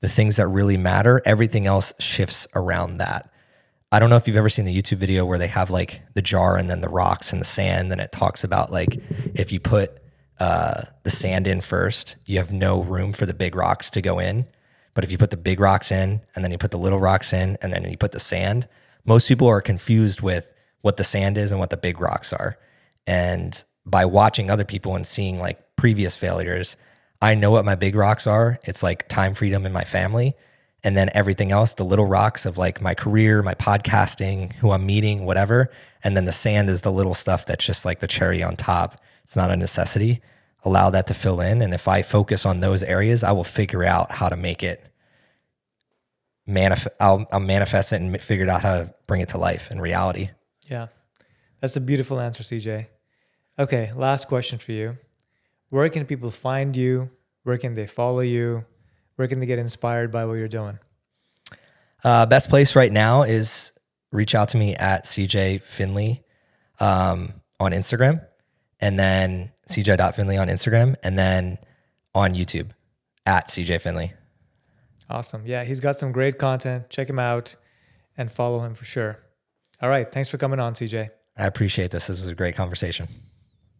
the things that really matter, everything else shifts around that. I don't know if you've ever seen the YouTube video where they have like the jar and then the rocks and the sand, and it talks about like if you put the sand in first, you have no room for the big rocks to go in. But if you put the big rocks in and then you put the little rocks in and then you put the sand, most people are confused with what the sand is and what the big rocks are. And by watching other people and seeing like previous failures, I know what my big rocks are. It's like time freedom in my family. And then everything else, the little rocks of like my career, my podcasting, who I'm meeting, whatever. And then the sand is the little stuff that's just like the cherry on top. It's not a necessity. Allow that to fill in. And if I focus on those areas, I will figure out how to make it I'll manifest it and figure out how to bring it to life in reality. Yeah. That's a beautiful answer, CJ. Okay. Last question for you. Where can people find you? Where can they follow you? Where can they get inspired by what you're doing? Best place right now is reach out to me at CJ FInley on Instagram, and then CJ.Finley on Instagram, and then on YouTube at CJ FInley. Awesome. Yeah, he's got some great content. Check him out and follow him for sure. All right. Thanks for coming on, CJ. I appreciate this. This was a great conversation.